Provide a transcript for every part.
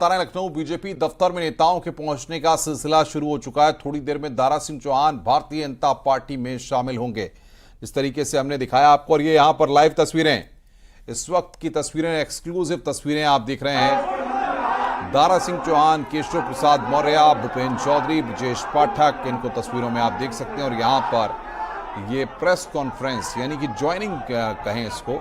बता रहे हैं लखनऊ बीजेपी दफ्तर में नेताओं के पहुंचने का सिलसिला शुरू हो चुका है। थोड़ी देर में दारा सिंह चौहान भारतीय जनता पार्टी में शामिल होंगे, इस तरीके से हमने दिखाया आपको। और ये यहां पर लाइव तस्वीरें, इस वक्त की तस्वीरें, एक्सक्लूसिव तस्वीरें आप देख रहे हैं। दारा सिंह चौहान, केशव प्रसाद मौर्य, भूपेन्द्र चौधरी, ब्रजेश पाठक, इनको तस्वीरों में आप देख सकते हैं। और यहां पर ये प्रेस कॉन्फ्रेंस यानी कि ज्वाइनिंग कहें इसको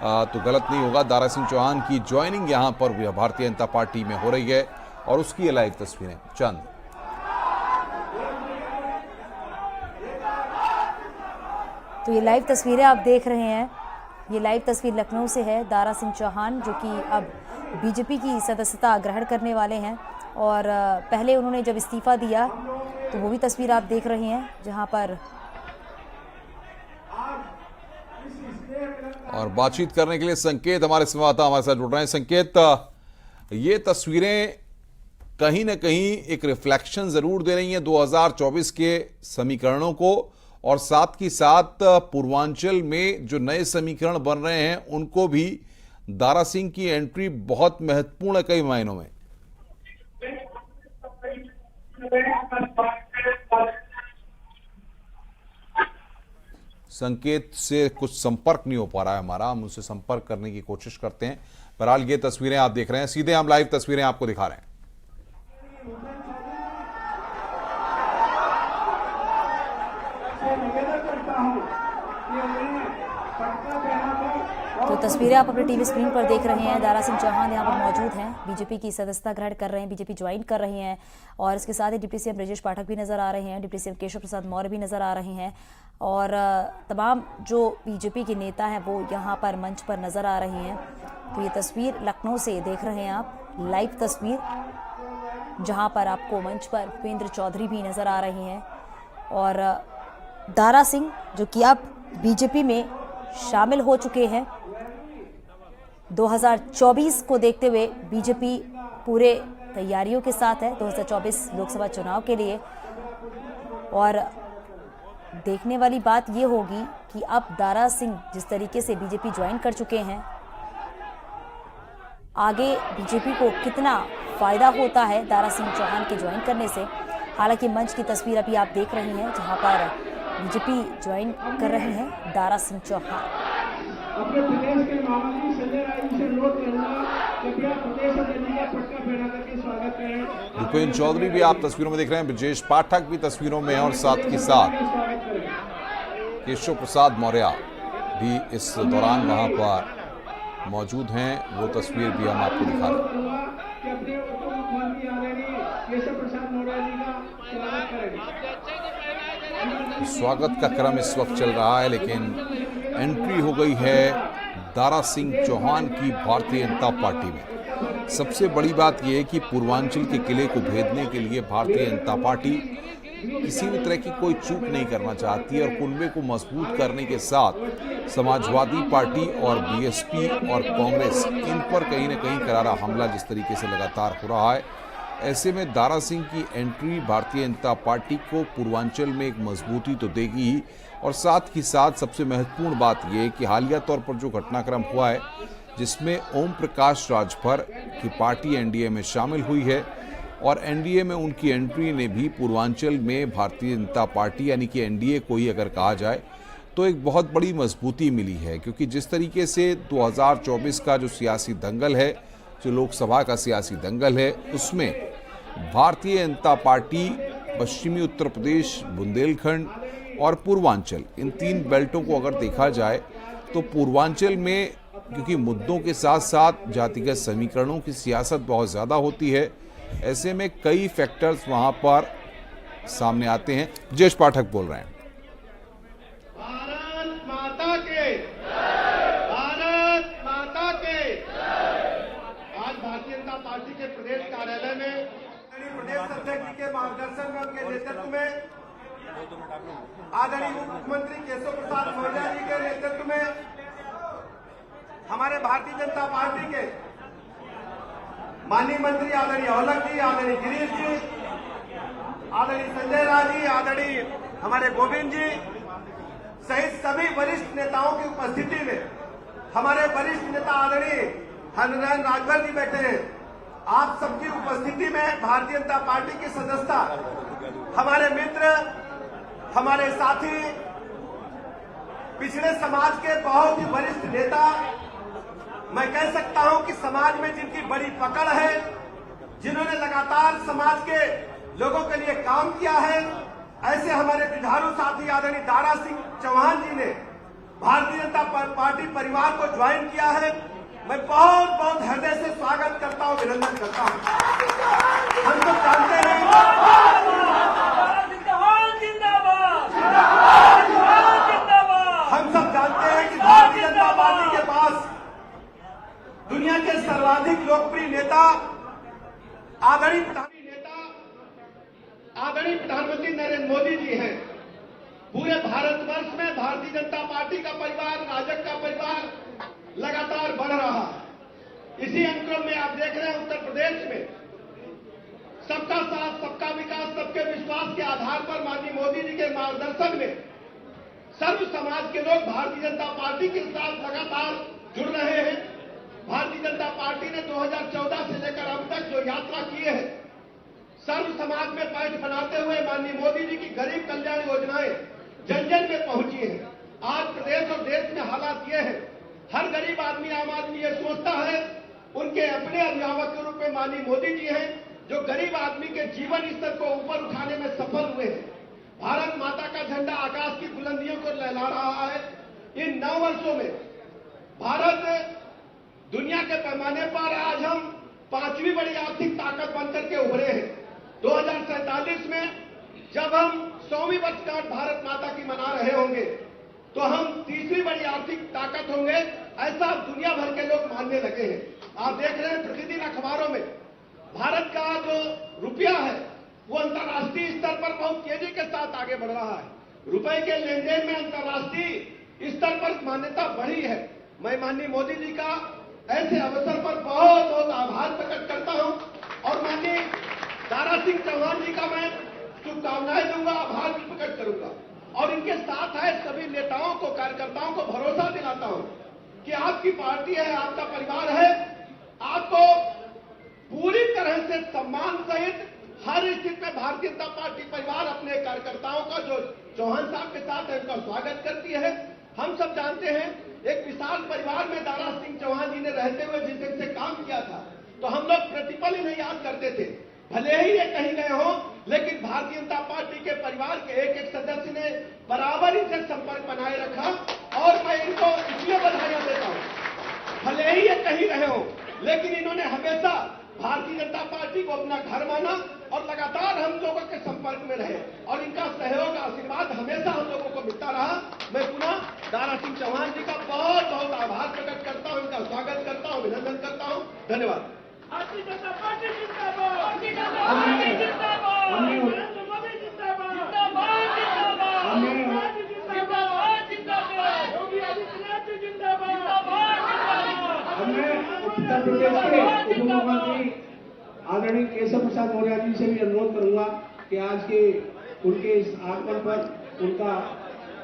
तो गलत नहीं होगा, दारा सिंह चौहान की ज्वाइनिंग यहां पर भारतीय जनता पार्टी में हो रही है। और उसकी ये लाइव तस्वीरें चंद। तो ये लाइव तस्वीरें आप देख रहे हैं, ये लाइव तस्वीर लखनऊ से है। दारा सिंह चौहान जो कि अब बीजेपी की सदस्यता ग्रहण करने वाले हैं, और पहले उन्होंने जब इस्तीफा दिया तो वो भी तस्वीर आप देख रहे हैं, जहां पर और बातचीत करने के लिए संकेत हमारे संवाददाता हमारे साथ जुड़ रहे हैं। संकेत, ये तस्वीरें कहीं ना कहीं एक रिफ्लेक्शन जरूर दे रही हैं 2024 के समीकरणों को, और साथ ही साथ पूर्वांचल में जो नए समीकरण बन रहे हैं उनको भी दारा सिंह की एंट्री बहुत महत्वपूर्ण है कई मायनों में। संकेत से कुछ संपर्क नहीं हो पा रहा है हमारा, हम उनसे संपर्क करने की कोशिश करते हैं। बहरहाल ये तस्वीरें आप देख रहे हैं, सीधे हम लाइव तस्वीरें आपको दिखा रहे हैं। तो तस्वीरें आप अपने टीवी स्क्रीन पर देख रहे हैं। दारा सिंह चौहान यहाँ पर मौजूद हैं, बीजेपी की सदस्यता ग्रहण कर रहे हैं, बीजेपी ज्वाइन कर रही हैं। और इसके साथ ही डिप्टी सीएम ब्रजेश पाठक भी नजर आ रहे हैं, डिप्टी सीएम केशव प्रसाद मौर्य भी नजर आ रहे हैं, और तमाम जो बीजेपी के नेता हैं वो यहाँ पर मंच पर नजर आ रहे हैं। तो ये तस्वीर लखनऊ से देख रहे हैं आप, लाइव तस्वीर, जहाँ पर आपको मंच पर भूपेन्द्र चौधरी भी नजर आ रहे हैं, और दारा सिंह जो कि अब बीजेपी में शामिल हो चुके हैं। 2024 को देखते हुए बीजेपी पूरे तैयारियों के साथ है 2024 लोकसभा चुनाव के लिए। और देखने वाली बात ये होगी कि अब दारा सिंह जिस तरीके से बीजेपी ज्वाइन कर चुके हैं, आगे बीजेपी को कितना फायदा होता है दारा सिंह चौहान के ज्वाइन करने से। हालांकि मंच की तस्वीर अभी आप देख रहे हैं, जहां पर बीजेपी ज्वाइन कर रहे हैं दारा सिंह चौहान। अपने प्रदेश के महामंत्री संजय राय जी से अनुरोध करूंगा कृपया प्रदेश अध्यक्ष का पटका पहना करके स्वागत करें। भूपेन्द्र चौधरी भी आप तस्वीरों में देख रहे हैं, ब्रजेश पाठक भी तस्वीरों में हैं, और साथ ही साथ केशव प्रसाद मौर्य भी इस दौरान वहां पर मौजूद हैं। वो तस्वीर भी हम आपको दिखा रहे हैं। स्वागत का क्रम इस वक्त चल रहा है, लेकिन एंट्री हो गई है दारा सिंह चौहान की भारतीय जनता पार्टी में। सबसे बड़ी बात यह है कि पूर्वांचल के किले को भेदने के लिए भारतीय जनता पार्टी किसी भी तरह की कोई चूक नहीं करना चाहती है, और कुनबे को मजबूत करने के साथ समाजवादी पार्टी और बीएसपी और कांग्रेस, इन पर कहीं ना कहीं करारा हमला जिस तरीके से लगातार हो रहा है, ऐसे में दारा सिंह की एंट्री भारतीय जनता पार्टी को पूर्वांचल में एक मजबूती तो देगी ही, और साथ ही साथ सबसे महत्वपूर्ण बात यह है कि हालिया तौर पर जो घटनाक्रम हुआ है जिसमें ओम प्रकाश राजभर की पार्टी एनडीए में शामिल हुई है, और एनडीए में उनकी एंट्री ने भी पूर्वांचल में भारतीय जनता पार्टी यानी कि एनडीए को ही अगर कहा जाए तो एक बहुत बड़ी मजबूती मिली है। क्योंकि जिस तरीके से 2024 का जो सियासी दंगल है, जो लोकसभा का सियासी दंगल है, उसमें भारतीय जनता पार्टी पश्चिमी उत्तर प्रदेश, बुंदेलखंड और पूर्वांचल, इन तीन बेल्टों को अगर देखा जाए तो पूर्वांचल में क्योंकि मुद्दों के साथ साथ जातिगत समीकरणों की सियासत बहुत ज़्यादा होती है, ऐसे में कई फैक्टर्स वहां पर सामने आते हैं। ब्रजेश पाठक बोल रहे हैं। भारत माता के, भारत माता के। आज भारतीय जनता पार्टी के प्रदेश कार्यालय में प्रदेश अध्यक्ष के मार्गदर्शन में, उनके नेतृत्व में, आदरणीय मुख्यमंत्री केशव प्रसाद मौर्य जी के नेतृत्व में हमारे भारतीय जनता पार्टी के माननीय मंत्री आदरणीय औलख जी, आदरणीय गिरीश जी, आदरणीय संजय राय जी, आदरणीय हमारे गोविंद जी सहित सभी वरिष्ठ नेताओं की उपस्थिति में हमारे वरिष्ठ नेता आदरणीय हनुमान राजभर जी बैठे हैं, आप सबकी उपस्थिति में भारतीय जनता पार्टी की सदस्यता हमारे मित्र, हमारे साथी, पिछड़े समाज के बहुत ही वरिष्ठ नेता, मैं कह सकता हूं कि समाज में जिनकी बड़ी पकड़ है, जिन्होंने लगातार समाज के लोगों के लिए काम किया है, ऐसे हमारे जुझारू साथी आदरणीय दारा सिंह चौहान जी ने भारतीय जनता पार्टी परिवार को ज्वाइन किया है। मैं बहुत बहुत हृदय से स्वागत करता हूं, अभिनंदन करता हूं। हम सब जानते हैं कि भारतीय जनता पार्टी के पास दुनिया के सर्वाधिक लोकप्रिय नेता आदरणीय प्रधानमंत्री नरेंद्र मोदी जी हैं। पूरे भारतवर्ष में भारतीय जनता पार्टी का परिवार, राजग का परिवार लगातार बढ़ रहा है। इसी अनुक्रम में आप देख रहे हैं उत्तर प्रदेश में सबका साथ, सबका विकास, सबके विश्वास के आधार पर माननीय मोदी जी के मार्गदर्शन में सर्व समाज के लोग भारतीय जनता पार्टी के साथ लगातार जुड़ रहे हैं। भारतीय जनता पार्टी ने 2014 से लेकर अब तक जो यात्रा की है, सर्व समाज में पैठ बनाते हुए माननीय मोदी जी की गरीब कल्याण योजनाएं जन जन में पहुंची है। आज प्रदेश और देश में हालात ये है, हर गरीब आदमी, आम आदमी ये सोचता है उनके अपने अभिभावक के रूप में माननीय मोदी जी हैं, जो गरीब आदमी के जीवन स्तर को ऊपर उठाने में सफल हुए हैं। भारत माता का झंडा आकाश की बुलंदियों को लहरा रहा है। इन 9 वर्षों में भारत दुनिया के पैमाने पर आज हम 5वीं बड़ी आर्थिक ताकत बनकर के उभरे हैं। 2047 में जब हम 100वीं वर्षगांठ भारत माता की मना रहे होंगे तो हम 3री बड़ी आर्थिक ताकत होंगे, ऐसा दुनिया भर के लोग मानने लगे हैं। आप देख रहे हैं प्रतिदिन अखबारों में भारत का जो रुपया है वो अंतर्राष्ट्रीय स्तर पर बहुत तेजी के साथ आगे बढ़ रहा है। रुपए के लेन देन में अंतर्राष्ट्रीय स्तर पर मान्यता बढ़ी है। मैं माननीय मोदी जी का ऐसे अवसर पर बहुत बहुत आभार प्रकट करता हूं और माननीय दारा सिंह चौहान जी का मैं शुभकामनाएं दूंगा, आभार भी प्रकट करूंगा और इनके साथ आए सभी नेताओं को, कार्यकर्ताओं को भरोसा दिलाता हूं कि आपकी पार्टी है, आपका परिवार है, आपको पूरी तरह से सम्मान सहित हर स्थिति में भारतीय जनता पार्टी परिवार अपने कार्यकर्ताओं का जो चौहान साहब के साथ है उनका स्वागत करती है। हम सब जानते हैं एक विशाल परिवार में दारा सिंह चौहान जी ने रहते हुए जिनसे काम किया था तो हम लोग प्रतिपल इन्हें याद करते थे। भले ही ये कहीं गए हो, लेकिन भारतीय जनता पार्टी के परिवार के एक एक सदस्य ने बराबर इनसे संपर्क बनाए रखा और मैं इनको इसलिए बधाइयां देता हूं। भले ही ये कहीं रहे हो, लेकिन इन्होंने हमेशा भारतीय जनता पार्टी को अपना घर माना और लगातार हम लोगों के संपर्क में रहे और इनका सहयोग, आशीर्वाद हमेशा हम लोगों को मिलता रहा। मैं पुनः दारा सिंह चौहान जी का बहुत बहुत आभार प्रकट करता हूं, इनका स्वागत करता हूं, अभिनंदन करता हूं। धन्यवाद। भारतीय जनता पार्टी जिंदाबाद, भारतीय जनता पार्टी जिंदाबाद, नरेंद्र मोदी जिंदाबाद, जिंदाबाद, जिंदाबाद, जिंदाबाद, जिंदाबाद, योगी आदित्यनाथ जी जिंदाबाद, जिंदाबाद। उत्तर प्रदेश के उप मुख्यमंत्री आदरणीय केशव प्रसाद मौर्य जी से भी अनुरोध करूंगा कि आज के उनके इस आगमन पर उनका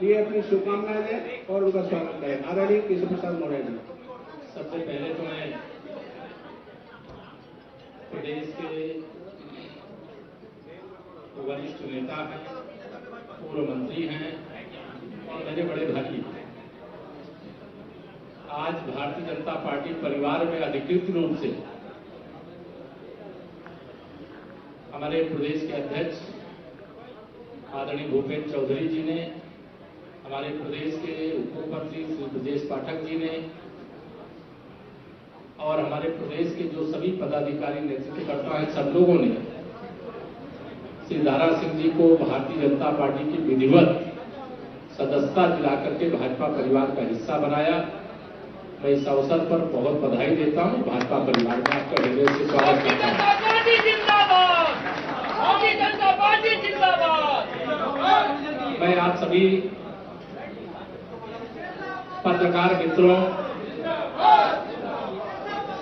ये अपनी शुभकामनाएं दें और उनका स्वागत करें। आदरणीय केशव प्रसाद मौर्य जी। सबसे पहले तो मैं प्रदेश के वरिष्ठ नेता हैं, पूर्व मंत्री हैं और मेरे बड़े भाई आज भारतीय जनता पार्टी परिवार में अधिकृत रूप से हमारे प्रदेश के अध्यक्ष आदरणीय भूपेंद्र चौधरी जी ने, हमारे प्रदेश के उप मुख्यमंत्री श्री ब्रजेश पाठक जी ने और हमारे प्रदेश के जो सभी पदाधिकारी, नेतृत्वकर्ता हैं, सब लोगों ने श्री दारा सिंह जी को भारतीय जनता पार्टी की विधिवत सदस्यता दिलाकर के भाजपा परिवार का हिस्सा बनाया। मैं इस अवसर पर बहुत बधाई देता हूं। भाजपा परिवार में आपका हृदय से स्वागत करता हूं। मैं आप सभी पत्रकार मित्रों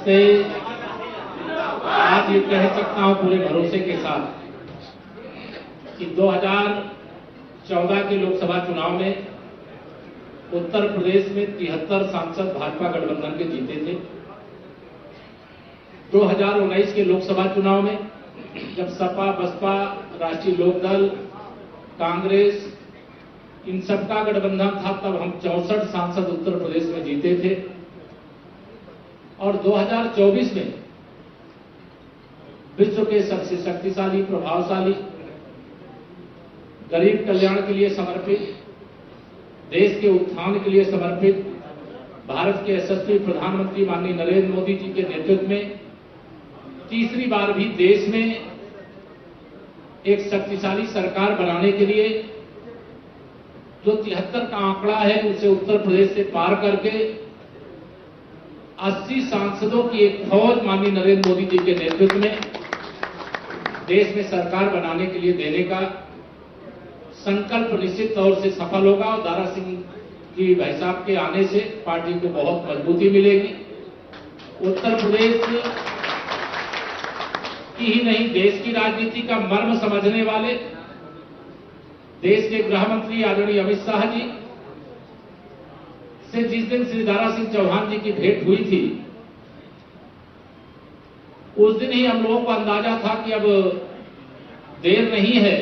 से आज ये कह सकता हूं पूरे भरोसे के साथ कि 2014 के लोकसभा चुनाव में उत्तर प्रदेश में 73 सांसद भाजपा गठबंधन के जीते थे। 2019 के लोकसभा चुनाव में जब सपा, बसपा, राष्ट्रीय लोकदल, कांग्रेस इन सबका गठबंधन था, तब हम 64 सांसद उत्तर प्रदेश में जीते थे। और 2024 में विश्व के सबसे शक्तिशाली, प्रभावशाली, गरीब कल्याण के लिए समर्पित, देश के उत्थान के लिए समर्पित भारत के यशस्वी प्रधानमंत्री माननीय नरेंद्र मोदी जी के नेतृत्व में तीसरी बार भी देश में एक शक्तिशाली सरकार बनाने के लिए जो 73 का आंकड़ा है उसे उत्तर प्रदेश से पार करके 80 सांसदों की एक फौज माननीय नरेंद्र मोदी जी के नेतृत्व में देश में सरकार बनाने के लिए देने का संकल्प निश्चित तौर से सफल होगा। और दारा सिंह जी भाई साहब के आने से पार्टी को बहुत मजबूती मिलेगी। उत्तर प्रदेश की ही नहीं, देश की राजनीति का मर्म समझने वाले देश के गृह मंत्री आदरणीय अमित शाह जी से जिस दिन श्री दारा सिंह चौहान जी की भेंट हुई थी, उस दिन ही हम लोगों को अंदाजा था कि अब देर नहीं है।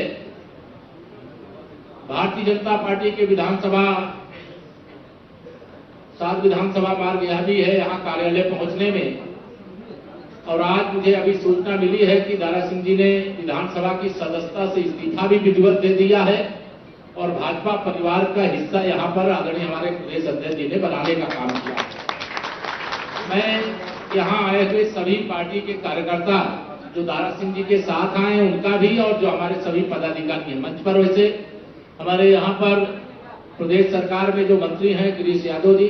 भारतीय जनता पार्टी के विधानसभा 7 विधानसभा मार्ग यह भी है यहां कार्यालय पहुंचने में। और आज मुझे अभी सूचना मिली है कि दारा सिंह जी ने विधानसभा की सदस्यता से इस्तीफा भी विधिवत दे दिया है और भाजपा परिवार का हिस्सा यहां पर आदरणीय हमारे प्रदेश अध्यक्ष जी ने बनाने का काम किया। मैं यहां आए हुए सभी पार्टी के कार्यकर्ता जो दारा सिंह जी के साथ आए हैं उनका भी, और जो हमारे सभी पदाधिकारी हैं मंच पर, वैसे हमारे यहां पर प्रदेश सरकार में जो मंत्री हैं गिरीश यादव जी,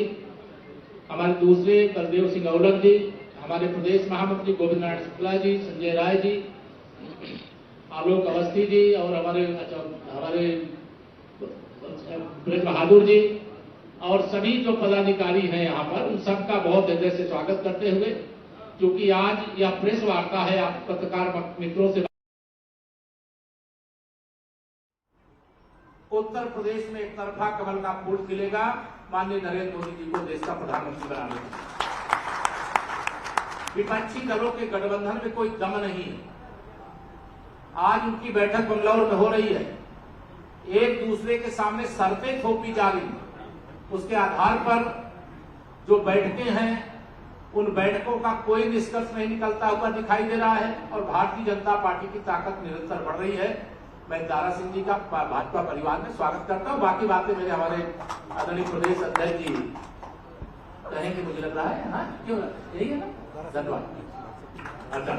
हमारे दूसरे बलदेव सिंह औलख जी, हमारे प्रदेश महामंत्री गोविंद नारायण शुक्ला जी, संजय राय जी, आलोक अवस्थी जी और हमारे ब्रज बहादुर जी और सभी जो पदाधिकारी हैं यहाँ पर, उन सबका बहुत हृदय से स्वागत करते हुए, क्योंकि आज यह प्रेस वार्ता है, आप पत्रकार मित्रों से उत्तर प्रदेश में एक तरफा कमल का फूल खिलेगा माननीय नरेंद्र मोदी जी को देश का प्रधानमंत्री बनाने में। विपक्षी दलों के गठबंधन में कोई दम नहीं है। आज उनकी बैठक बंगलौर में हो रही है, एक दूसरे के सामने शर्तें थोपी जा रही है। उसके आधार पर जो बैठकें हैं उन बैठकों का कोई निष्कर्ष नहीं निकलता हुआ दिखाई दे रहा है और भारतीय जनता पार्टी की ताकत निरंतर बढ़ रही है। मैं दारा सिंह जी का भाजपा परिवार में स्वागत करता हूं। बाकी बातें मेरे हमारे आदरणीय प्रदेश अध्यक्ष जी कहेंगे, मुझे लग रहा है। हाँ, क्यों, यही है ना? धन्यवाद। अच्छा,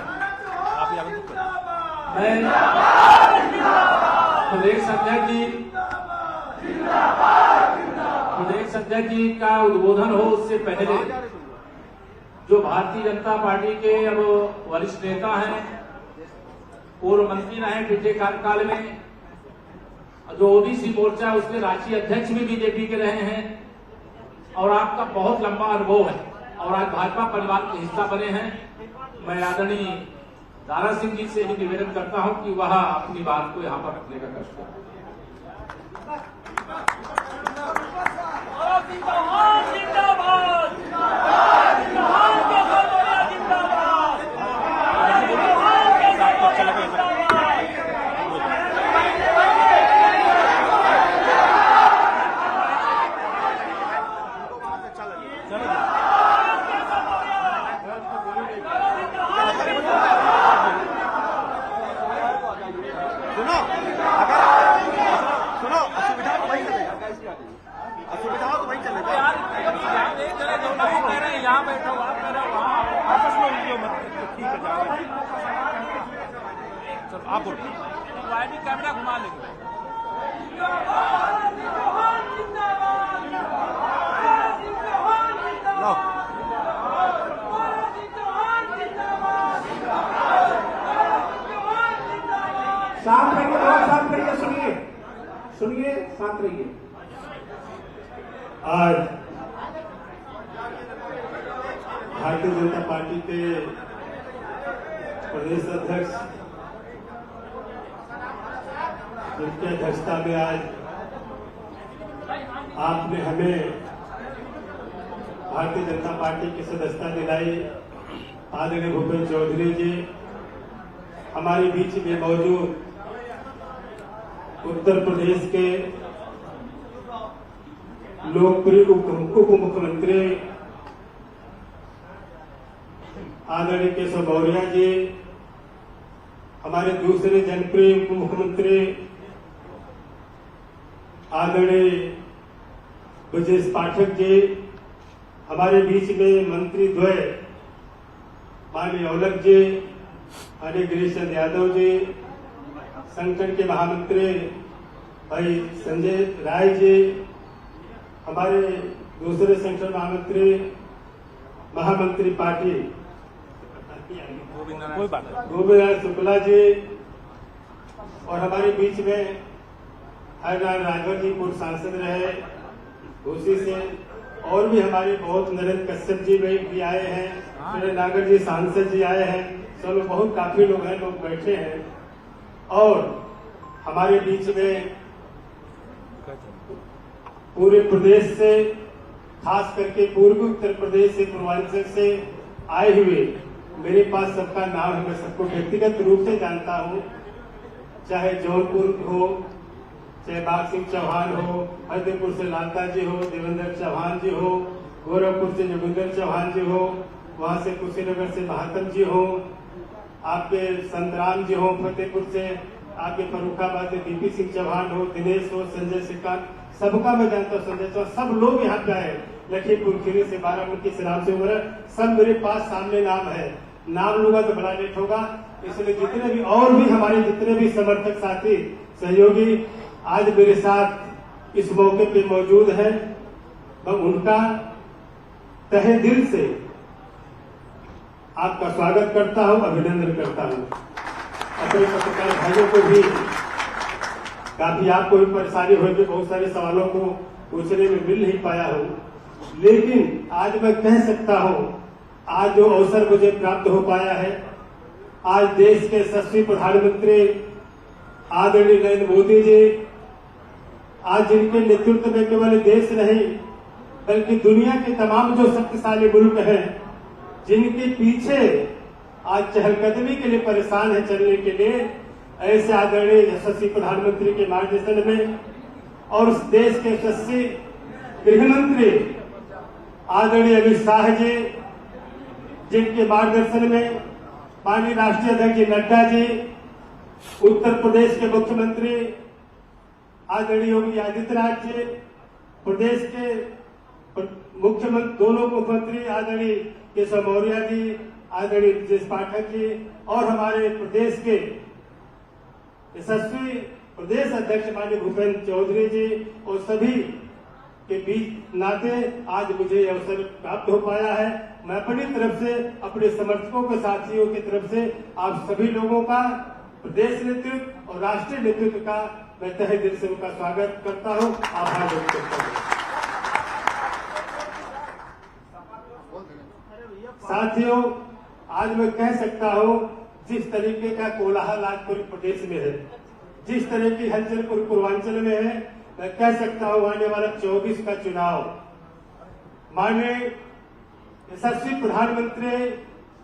मैं प्रदेश अध्यक्ष जी का उद्बोधन हो उससे पहले जो भारतीय जनता पार्टी के अब वरिष्ठ नेता हैं, पूर्व मंत्री रहे पिछले कार्यकाल में, जो ओबीसी मोर्चा उसके राष्ट्रीय अध्यक्ष भी बीजेपी के रहे हैं और आपका बहुत लंबा अनुभव है और आज भाजपा परिवार के हिस्सा बने हैं। मैं आदरणीय दारा सिंह जी से भी निवेदन करता हूं कि वह अपनी बात को यहां पर रखने का कष्ट करें। आप बोलो, कैमरा घुमा लेंगे। शांत रहिए, शांत रहिए, सुनिए, शांत रहिए। आज भारतीय जनता पार्टी के प्रदेश अध्यक्ष जिनकी अध्यक्षता में आज आपने हमें भारतीय जनता पार्टी की सदस्यता दिलाई, आदरणीय भूपेंद्र चौधरी जी, हमारे बीच में मौजूद उत्तर प्रदेश के लोकप्रिय उप मुख्यमंत्री आदरणीय केशव मौर्य जी, हमारे दूसरे जनप्रिय उप मुख्यमंत्री आदरणीय ब्रजेश पाठक जी, हमारे बीच में मंत्री द्वय माननीय औलख जी, माननीय गिरीश चंद्र यादव जी, संगठन के महामंत्री भाई संजय राय जी, हमारे दूसरे संगठन महामंत्री पार्टी गोविंद शुक्ला जी, और हमारे बीच में हरनारायण राघव जी पूर्व सांसद रहे, उसी से और भी हमारे बहुत नरेंद्र कश्यप जी भी आए हैं, नागर जी सांसद जी आए हैं, चलो बहुत काफी लोग हैं, लोग बैठे हैं। और हमारे बीच में पूरे प्रदेश से, खास करके पूर्वी उत्तर प्रदेश से, पूर्वांचल से आए हुए, मेरे पास सबका नाम है, मैं सबको व्यक्तिगत रूप से जानता हूँ, चाहे जौनपुर हो, चाहे बाग सिंह चौहान हो, फतेहपुर से लालता जी हो, देवेंद्र चौहान जी हो, गोरखपुर से जोगिंदर चौहान जी हो, वहां से कुशीनगर से महात्म जी हो, आपके संतराम जी हो, फतेहपुर से आपके फर्रुखाबाद से बीपी सिंह चौहान हो, दिनेश हो, संजय सिकान, सबका मैं जानता हूँ, संजय चौहान, सब लोग यहाँ पे आए, लखीमपुर खीरी से, बाराबंकी से, राम से, सब मेरे पास सामने नाम है, नाम लूंगा तो बड़ा लेट होगा, इसलिए जितने भी और भी हमारे जितने भी समर्थक साथी सहयोगी आज मेरे साथ इस मौके पे मौजूद हैं, मैं उनका तहे दिल से आपका स्वागत करता हूं, अभिनंदन करता हूं। अपने पत्रकार भाइयों को भी काफी आपको भी परेशानी होगी, बहुत सारे सवालों को पूछने में मिल नहीं पाया हूं, लेकिन आज मैं कह सकता हूं, आज जो अवसर मुझे प्राप्त हो पाया है, आज देश के यशस्वी प्रधानमंत्री आदरणीय नरेंद्र मोदी जी, आज जिनके नेतृत्व में केवल देश नहीं बल्कि दुनिया के तमाम जो शक्तिशाली मुल्क हैं, जिनके पीछे आज चहलकदमी के लिए परेशान है, चलने के लिए, ऐसे आदरणीय यशस्वी प्रधानमंत्री के मार्गदर्शन में और उस देश के यशस्वी गृह मंत्री आदरणीय अमित शाह जी, जिनके मार्गदर्शन में माननीय राष्ट्रीय अध्यक्ष जी नड्डा जी, उत्तर प्रदेश के मुख्यमंत्री आदरणीय योगी आदित्यनाथ जी, प्रदेश के मुख्यमंत्री, दोनों मुख्यमंत्री आदरणीय केशव मौर्य जी, आदरणीय ब्रजेश पाठक जी, और हमारे प्रदेश के यशस्वी प्रदेश अध्यक्ष माननीय भूपेंद्र चौधरी जी, और सभी के बीच नाते आज मुझे यह अवसर प्राप्त हो पाया है। मैं अपनी तरफ से, अपने समर्थकों के साथियों की तरफ से आप सभी लोगों का, प्रदेश नेतृत्व और राष्ट्रीय नेतृत्व का मैं तहे दिल से उनका स्वागत करता हूं, आभार व्यक्त करता हूं। साथियों, आज मैं कह सकता हूं, जिस तरीके का कोलाहल आज पूरे प्रदेश में है, जिस तरह की हलचल पूरे पूर्वांचल में है, मैं कह सकता हूं आने वाला 24 का चुनाव माननीय यशस्वी प्रधानमंत्री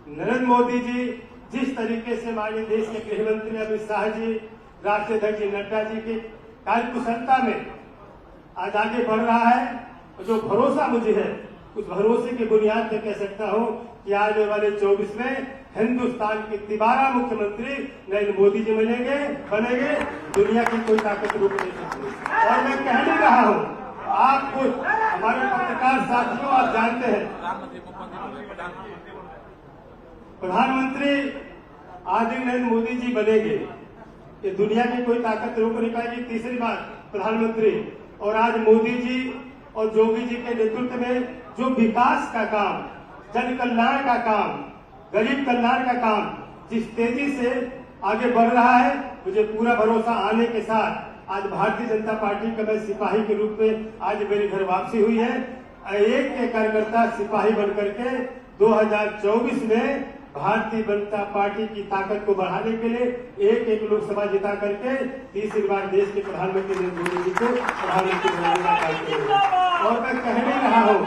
नरेंद्र मोदी जी, जिस तरीके से माननीय देश के गृह मंत्री अमित शाह जी, राष्ट्रीय अध्यक्ष जी नड्डा जी की कार्यकुशलता में आज आगे बढ़ रहा है, जो भरोसा मुझे है, उस भरोसे की बुनियाद पर कह सकता हूं कि आने वाले 24 में हिंदुस्तान के तिबारा मुख्यमंत्री नरेंद्र मोदी जी बनेंगे, दुनिया की कोई ताकत रोक नहीं सकती। और मैं कह नहीं रहा हूं, आप खुद हमारे पत्रकार साथियों आप जानते हैं, प्रधानमंत्री आदरणीय नरेंद्र मोदी जी बनेंगे, ये दुनिया की कोई ताकत रोक नहीं पाएगी। तीसरी बात, प्रधानमंत्री, और आज मोदी जी और योगी जी के नेतृत्व में जो विकास का काम, जन कल्याण का काम, गरीब कल्याण का काम जिस तेजी से आगे बढ़ रहा है, मुझे पूरा भरोसा आने के साथ आज भारतीय जनता पार्टी का मैं सिपाही के रूप में आज मेरी घर वापसी हुई है। एक कार्यकर्ता सिपाही बनकर के 2024 में भारतीय जनता पार्टी की ताकत को बढ़ाने के लिए एक लोकसभा जिता करके तीसरी बार देश के प्रधानमंत्री नरेंद्र मोदी जी को प्रधानमंत्री बनाने का कार्य करेंगे। और मैं कह नहीं रहा हूँ,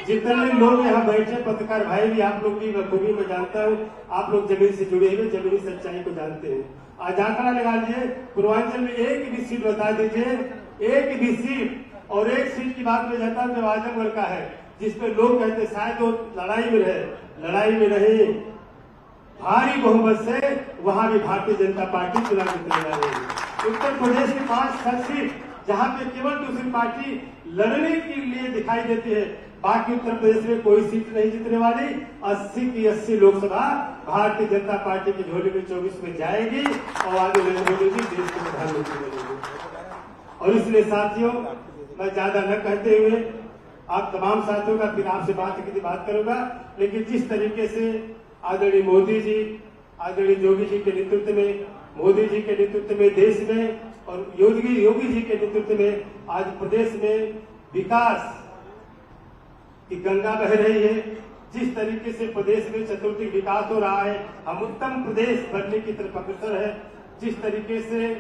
जितने लोग यहाँ बैठे पत्रकार भाई भी, आप लोग की बखूबी मैं जानता हूँ, आप लोग जमीन से जुड़े हुए, जमीनी सच्चाई को जानते हैं। आज आंकड़ा लगा लीजिए, पूर्वांचल में एक भी सीट बता दीजिए, एक भी सीट। और एक सीट की बात में जाता हूँ जो आजमगढ़ का है, जिसपे लोग कहते शायद वो लड़ाई में रहे, लड़ाई में नहीं, भारी बहुमत से वहां भी भारतीय जनता पार्टी चुनाव जीतने जा रही है। उत्तर प्रदेश की 5 सीट जहां पे केवल दूसरी पार्टी लड़ने के लिए दिखाई देती है, बाकी उत्तर प्रदेश में कोई सीट नहीं जीतने वाली। 80 की 80 लोकसभा भारतीय जनता पार्टी की झोली में 24 में जाएगी और आगे नरेंद्र मोदी जी देश के प्रधानमंत्री बनेंगे। और इसलिए साथियों, मैं ज्यादा न कहते हुए आप तमाम साथियों का फिर आपसे बात करूंगा, लेकिन जिस तरीके से आदरणीय मोदी जी, आदरणीय योगी जी के नेतृत्व में, मोदी जी के नेतृत्व में देश में, और योगी जी के नेतृत्व में आज प्रदेश में विकास की गंगा बह रही है। जिस तरीके से प्रदेश में चतुर्दिक विकास हो रहा है, हम उत्तम प्रदेश बनने की तरफ अग्रसर है। जिस तरीके से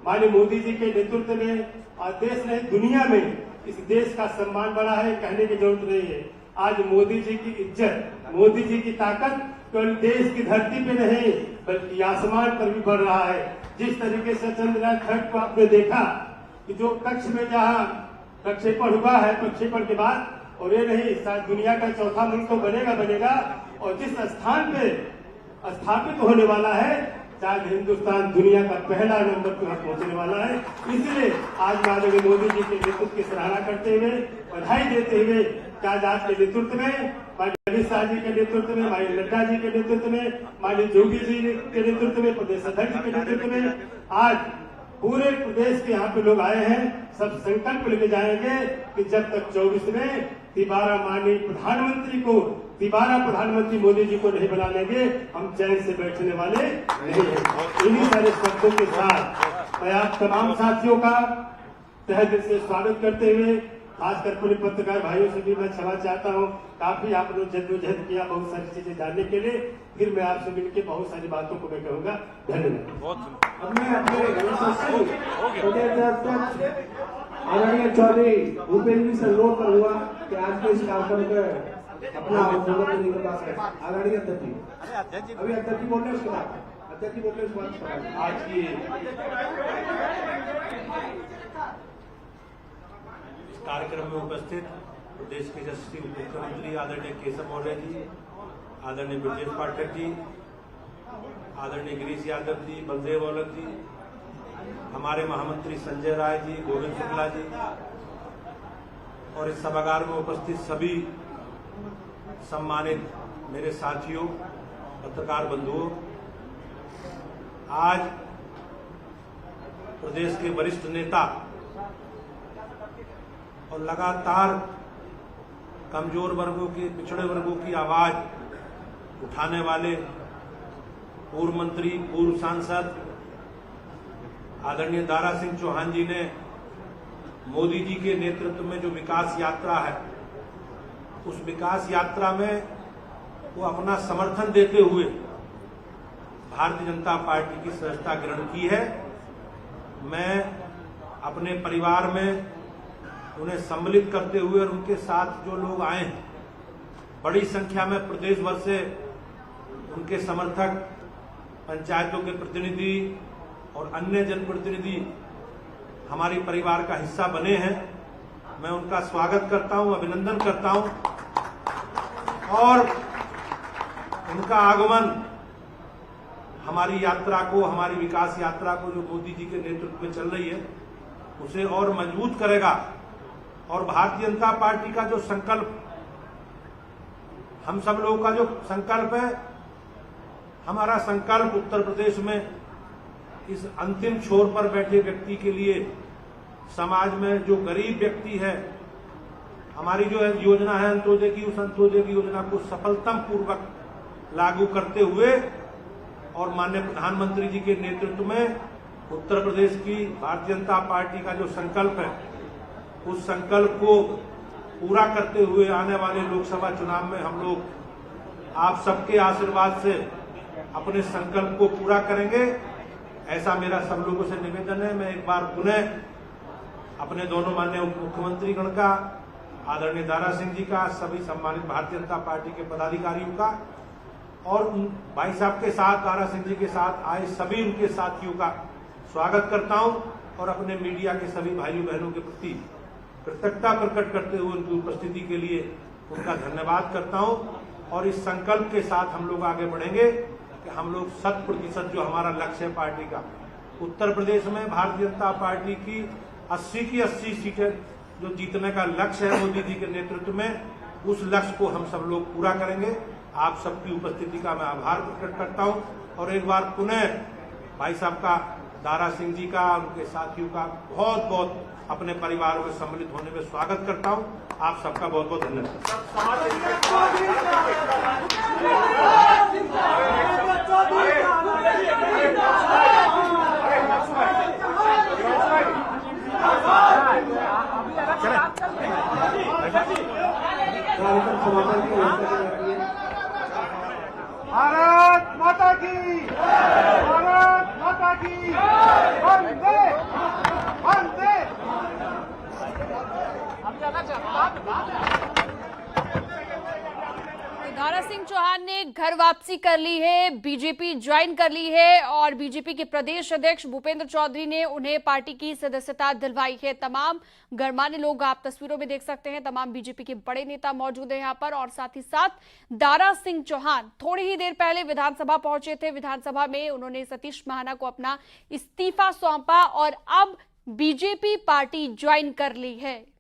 माननीय मोदी जी के नेतृत्व में आज देश ने दुनिया में इस देश का सम्मान बढ़ा है, कहने की जरूरत नहीं है। आज मोदी जी की इज्जत, मोदी जी की ताकत केवल देश की धरती पे नहीं बल्कि आसमान पर भी बढ़ रहा है। जिस तरीके से चंद्रयान 3 को आपने देखा कि जो कक्ष में जहां प्रक्षेपण हुआ है, प्रक्षेपण के बाद, और ये नहीं शायद दुनिया का चौथा मुल्क तो बनेगा, और जिस स्थान पे स्थापित होने वाला है, शायद हिंदुस्तान दुनिया का पहला नंबर पर पहुंचने वाला है। इसलिए आज माननीय मोदी जी के नेतृत्व की सराहना करते हुए, बधाई देते हुए, आज आपके नेतृत्व में, माननीय अमित शाह जी के नेतृत्व में, माननीय नड्डा जी के नेतृत्व में, माननीय योगी जी के नेतृत्व में, प्रदेश अध्यक्ष के नेतृत्व में आज पूरे प्रदेश के यहाँ पे लोग आए हैं। सब संकल्प लेके जाएंगे कि जब तक 24 में तिबारा माननीय प्रधानमंत्री को, तिबारा प्रधानमंत्री मोदी जी को नहीं बना लेंगे, हम चैन से बैठने वाले नहीं हैं। इन्हीं सारे शब्दों के साथ मैं आप तमाम साथियों का तहे दिल से स्वागत करते हुए, खासकर पूरे पत्रकार भाइयों से भी मैं क्षमा चाहता हूँ। काफी आप लोग जद्दोजहद किया बहुत सारी चीजें जानने के लिए, फिर मैं आपसे मिलकर बहुत सारी बातों को मैं कहूँगा। धन्यवाद। अब मैं अपने प्रदेश अध्यक्ष आदरणीय चौधरी भूपेंद्र जी से अनुरोध करूंगा कि आज के इस कार्यक्रम का अपना आदरणीय अध्यक्ष जी, अभी अध्यक्ष जी बोल रहे हैं, उसके बाद अध्यक्ष जी बोल रहे हैं, उसके बाद आज की इस कार्यक्रम में उपस्थित प्रदेश के यशस्वी उप मुख्यमंत्री आदरणीय केशव मौर्य जी, आदरणीय ब्रजेश पाठक जी, आदरणीय गिरीश यादव जी, बलदेव औलख जी, हमारे महामंत्री संजय राय जी, गोविंद शुक्ला जी, और इस सभागार में उपस्थित सभी सम्मानित मेरे साथियों, पत्रकार बंधुओं, आज प्रदेश के वरिष्ठ नेता और लगातार कमजोर वर्गों की, पिछड़े वर्गों की आवाज उठाने वाले पूर्व मंत्री, पूर्व सांसद आदरणीय दारा सिंह चौहान जी ने मोदी जी के नेतृत्व में जो विकास यात्रा है, उस विकास यात्रा में वो अपना समर्थन देते हुए भारतीय जनता पार्टी की सदस्यता ग्रहण की है। मैं अपने परिवार में उन्हें सम्मिलित करते हुए और उनके साथ जो लोग आए हैं, बड़ी संख्या में प्रदेश भर से उनके समर्थक, पंचायतों के प्रतिनिधि और अन्य जनप्रतिनिधि हमारे परिवार का हिस्सा बने हैं। मैं उनका स्वागत करता हूं, अभिनंदन करता हूं, और उनका आगमन हमारी यात्रा को, हमारी विकास यात्रा को जो मोदी जी के नेतृत्व में चल रही है, उसे और मजबूत करेगा। और भारतीय जनता पार्टी का जो संकल्प, हम सब लोगों का जो संकल्प है, हमारा संकल्प उत्तर प्रदेश में इस अंतिम छोर पर बैठे व्यक्ति के लिए, समाज में जो गरीब व्यक्ति है, हमारी जो योजना है अंत्योदय की, उस अंत्योदय की योजना को सफलतम पूर्वक लागू करते हुए और माननीय प्रधानमंत्री जी के नेतृत्व में उत्तर प्रदेश की भारतीय जनता पार्टी का जो संकल्प है, उस संकल्प को पूरा करते हुए आने वाले लोकसभा चुनाव में हम लोग आप सबके आशीर्वाद से अपने संकल्प को पूरा करेंगे, ऐसा मेरा सब लोगों से निवेदन है। मैं एक बार पुनः अपने दोनों माननीय उप मुख्यमंत्री गण का, आदरणीय दारा सिंह जी का, सभी सम्मानित भारतीय जनता पार्टी के पदाधिकारियों का और भाई साहब के साथ, दारा सिंह जी के साथ आए सभी उनके साथियों का स्वागत करता हूं और अपने मीडिया के सभी भाइयों बहनों के प्रति कृतज्ञता प्रकट करते हुए उनकी उपस्थिति के लिए उनका धन्यवाद करता हूं। और इस संकल्प के साथ हम लोग आगे बढ़ेंगे कि हम लोग 100% जो हमारा लक्ष्य है पार्टी का, उत्तर प्रदेश में भारतीय जनता पार्टी की 80 की 80 सीटें जो जीतने का लक्ष्य है मोदी जी के नेतृत्व में, उस लक्ष्य को हम सब लोग पूरा करेंगे। आप सबकी उपस्थिति का मैं आभार प्रकट करता हूं और एक बार पुनः भाई साहब का, दारा सिंह जी का, उनके साथियों का बहुत बहुत अपने परिवार में सम्मिलित होने में स्वागत करता हूं। आप सबका बहुत बहुत भारत माता की, भारत माता की, वंदे वंदे। दारा सिंह चौहान ने घर वापसी कर ली है, बीजेपी ज्वाइन कर ली है और बीजेपी के प्रदेश अध्यक्ष भूपेंद्र चौधरी ने उन्हें पार्टी की सदस्यता दिलवाई है। तमाम गणमान्य लोग आप तस्वीरों में देख सकते हैं, तमाम बीजेपी के बड़े नेता मौजूद हैं यहाँ पर और साथ ही साथ दारा सिंह चौहान थोड़ी ही देर पहले विधानसभा पहुंचे थे। विधानसभा में उन्होंने सतीश महाना को अपना इस्तीफा सौंपा और अब बीजेपी पार्टी ज्वाइन कर ली है।